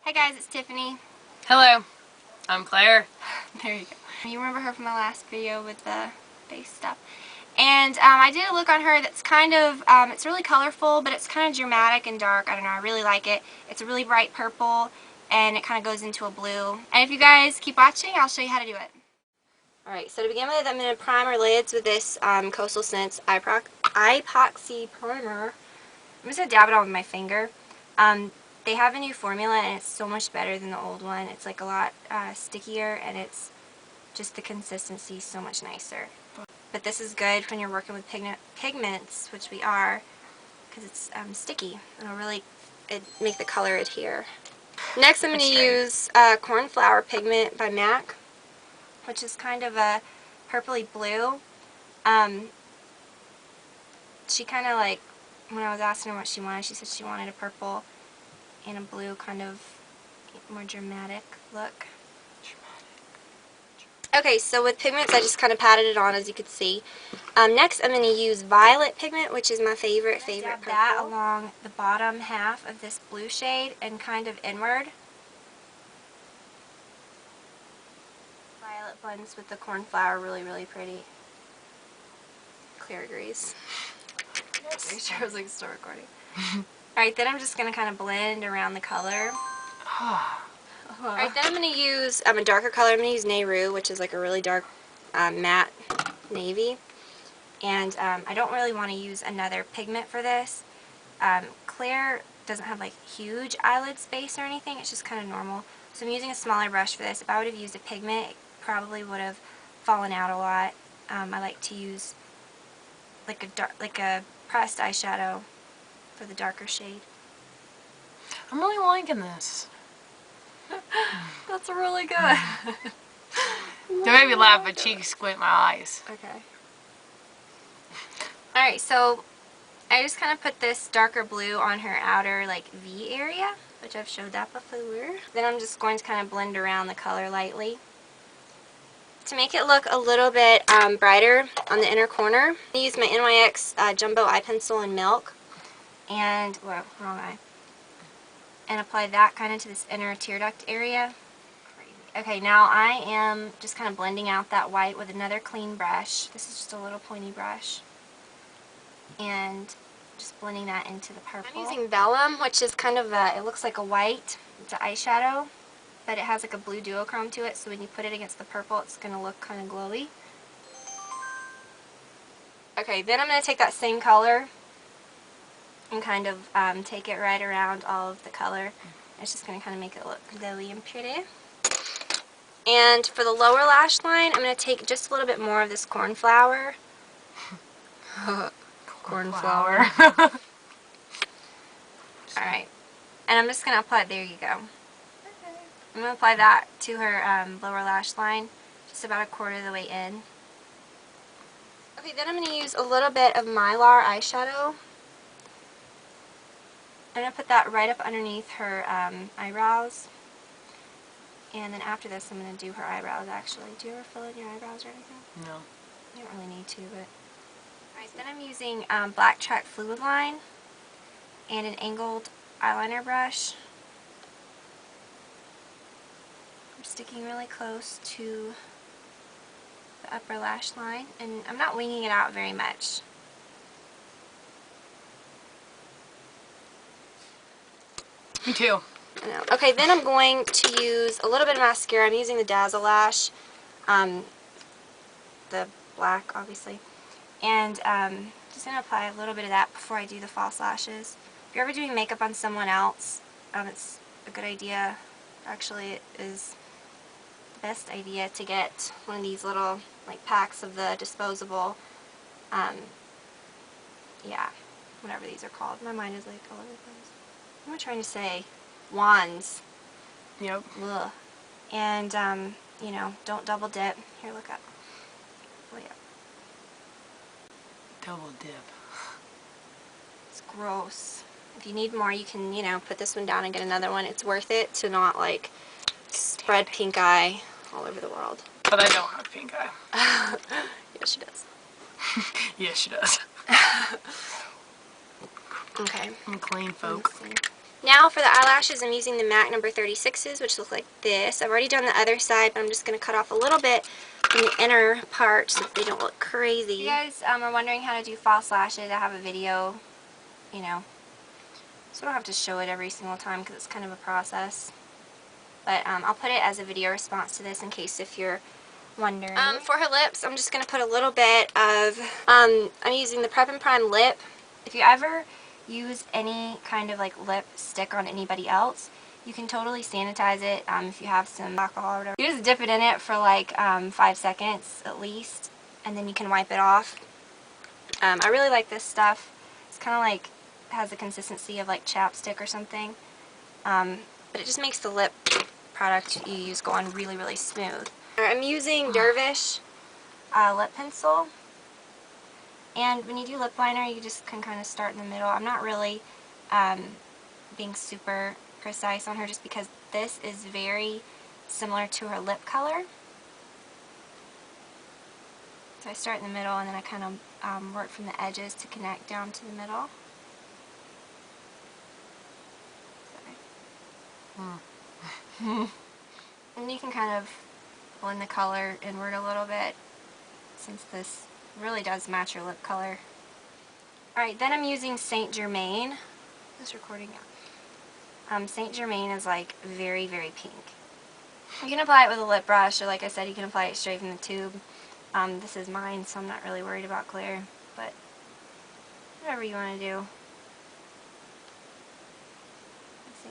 Hi guys, it's Tiffany. Hello, I'm Claire. There you go. You remember her from the last video with the face stuff. And I did a look on her that's kind of, it's really colorful, but it's kind of dramatic and dark. I don't know, I really like it. It's a really bright purple, and it kind of goes into a blue. And if you guys keep watching, I'll show you how to do it. Alright, so to begin with, I'm going to prime her lids with this Coastal Scents Epoxy Primer. I'm just going to dab it on with my finger. They have a new formula, and it's so much better than the old one. It's like a lot stickier, and it's just the consistency so much nicer. But this is good when you're working with pigments, which we are, because it's sticky. It'll really make the color adhere. Next, I'm going to use Cornflower Pigment by MAC, which is kind of a purpley blue. She kind of like, when I was asking her what she wanted, she said she wanted a purple and a blue, kind of more dramatic look. Okay, so with pigments, I just kind of patted it on, as you could see. Next, I'm going to use Violet pigment, which is my favorite purple. That along the bottom half of this blue shade and kind of inward. Violet blends with the cornflower really, really pretty. Claire agrees. Make sure I was like still recording. Alright, then I'm just going to kind of blend around the color. Alright, then I'm going to use a darker color. I'm going to use Nehru, which is like a really dark matte navy. And I don't really want to use another pigment for this. Claire doesn't have like huge eyelid space or anything. It's just kind of normal. So I'm using a smaller brush for this. If I would have used a pigment, it probably would have fallen out a lot. I like to use like a pressed eyeshadow for the darker shade. I'm really liking this. That's really good. Don't make me laugh, but cheeks squint my eyes. Okay. Alright, so I just kind of put this darker blue on her outer like V area, which I've showed that before. Then I'm just going to kind of blend around the color lightly. To make it look a little bit brighter on the inner corner, I use my NYX Jumbo Eye Pencil in Milk, and, whoa, wrong eye, and apply that kind of to this inner tear duct area. Okay, now I am just kind of blending out that white with another clean brush. This is just a little pointy brush. And just blending that into the purple. I'm using Vellum, which is kind of it looks like a white. It's an eyeshadow, but it has like a blue duochrome to it, so when you put it against the purple, it's going to look kind of glowy. Okay, then I'm going to take that same color and kind of take it right around all of the color. It's just going to kind of make it look glowy and pretty. And for the lower lash line, I'm going to take just a little bit more of this cornflower. Cornflower. Alright. And I'm just going to apply, there you go. I'm going to apply that to her lower lash line, just about a quarter of the way in. Okay, then I'm going to use a little bit of Mylar eyeshadow. I'm going to put that right up underneath her eyebrows. And then after this, I'm going to do her eyebrows, actually. Do you ever fill in your eyebrows or anything? No. You don't really need to, but... Alright, then I'm using Black Track Fluid Line and an angled eyeliner brush. I'm sticking really close to the upper lash line, and I'm not winging it out very much. Me too. I know. Okay, then I'm going to use a little bit of mascara. I'm using the Dazzle Lash, the black, obviously. And just going to apply a little bit of that before I do the false lashes. If you're ever doing makeup on someone else, it's a good idea. Actually, it is the best idea to get one of these little like packs of the disposable, yeah, whatever these are called. My mind is like all over the place. What am I trying to say? Wands. Yep. Ugh. And, you know, don't double dip. Here, look up. Way up. Double dip. It's gross. If you need more, you can, you know, put this one down and get another one. It's worth it to not, like, spread pink eye all over the world. But I don't have pink eye. Yes, she does. Yes, she does. Okay. I'm clean folk. Now for the eyelashes, I'm using the MAC number 36s, which look like this. I've already done the other side, but I'm just going to cut off a little bit from the inner part so that they don't look crazy. If you guys are wondering how to do false lashes, I have a video, you know, so I don't have to show it every single time because it's kind of a process. But I'll put it as a video response to this in case if you're wondering. For her lips, I'm just going to put a little bit of, I'm using the Prep and Prime Lip. If you ever use any kind of like lipstick on anybody else, you can totally sanitize it if you have some alcohol or whatever. You just dip it in it for like 5 seconds at least, and then you can wipe it off. I really like this stuff. It's kind of like, has the consistency of like chapstick or something, but it just makes the lip product you use go on really, really smooth. I'm using Dervish lip pencil. And when you do lip liner, you just can kind of start in the middle. I'm not really being super precise on her just because this is very similar to her lip color. So I start in the middle and then I kind of work from the edges to connect down to the middle. And you can kind of blend the color inward a little bit since this really does match your lip color. Alright, then I'm using Saint Germain. Is this recording? Yeah. Saint Germain is like very, very pink. You can apply it with a lip brush, or like I said, you can apply it straight from the tube. This is mine, so I'm not really worried about glare, but whatever you want to do. Let's see.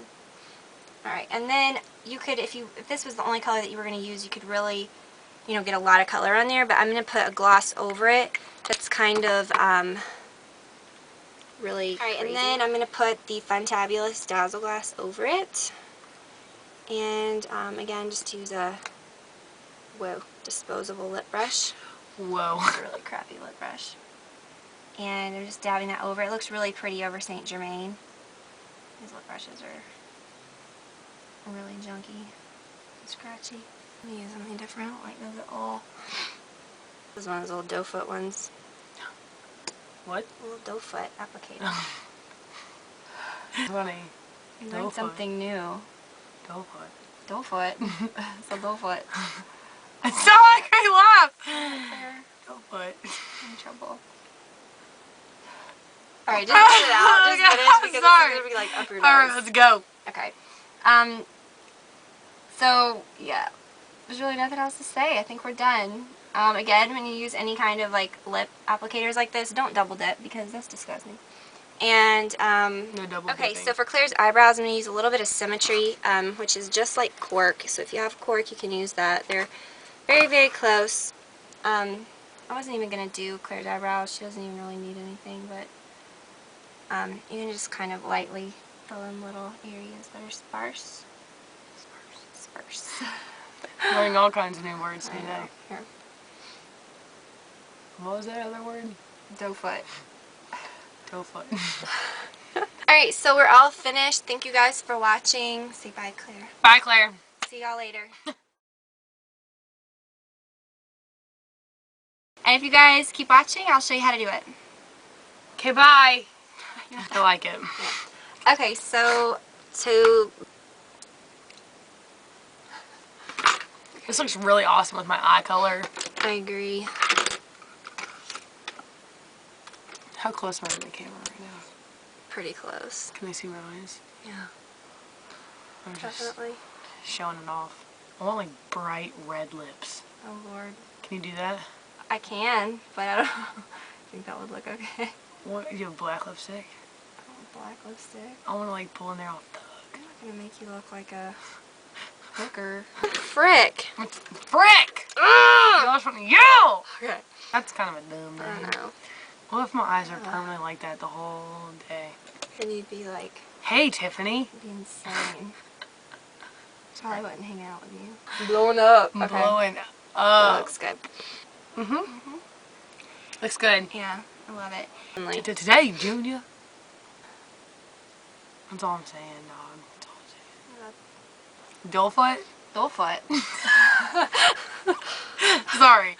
Alright, and then you could, if this was the only color that you were going to use, you could really, you know, get a lot of color on there, but I'm going to put a gloss over it that's kind of really crazy. Alright, and then I'm going to put the Funtabulous Dazzle Glass over it. And again, just use a disposable lip brush. Whoa. It's a really crappy lip brush. And I'm just dabbing that over. It looks really pretty over Saint Germain. These lip brushes are really junky and scratchy. I'm going to use something different. I don't like those at all. This is one of those little doe foot ones. What? A little doe foot applicator. Funny. You learned something new. Doe foot. Doe foot. It's a doe foot. It's not like I laugh. Doe foot. I'm in trouble. Alright, just cut it out. Just finish because this is going to be like up your nose. Alright, let's go. Okay. So, yeah. There's really nothing else to say. I think we're done. Again, when you use any kind of like lip applicators like this, don't double dip because that's disgusting. And, no double okay, dipping. so for Claire's eyebrows, I'm going to use a little bit of Symmetry, which is just like cork. So if you have cork, you can use that. They're very, very close. I wasn't even going to do Claire's eyebrows. She doesn't even really need anything, but you can just kind of lightly fill in little areas that are sparse. Sparse. Learning all kinds of new words today. Here. What was that other word? Doe foot. Doe foot. Alright, so we're all finished. Thank you guys for watching. Say bye, Claire. Bye, Claire. See y'all later. And if you guys keep watching, I'll show you how to do it. Okay, bye. I feel like it. Yeah. Okay, so to... This looks really awesome with my eye color. I agree. How close am I to the camera right now? Pretty close. Can they see my eyes? Yeah. I'm just Definitely. showing it off. I want like bright red lips. Oh Lord. Can you do that? I can, but I don't think that would look okay. What? You have black lipstick? I want black lipstick. I want to like pull in there all thug. I'm not gonna make you look like a hooker. Frick! Frick! Gosh, from you! Okay. That's kind of a dumb I name. don't know. What if my eyes are permanently like that the whole day? Then you'd be like... Hey, Tiffany. You'd be insane. Probably wouldn't hang out with you. Blowing up. Okay. Blowing up. That looks good. Looks good. Yeah, I love it. Today, Junior. That's all I'm saying, dog. That's all I'm saying. Doe foot? Doe foot. Sorry.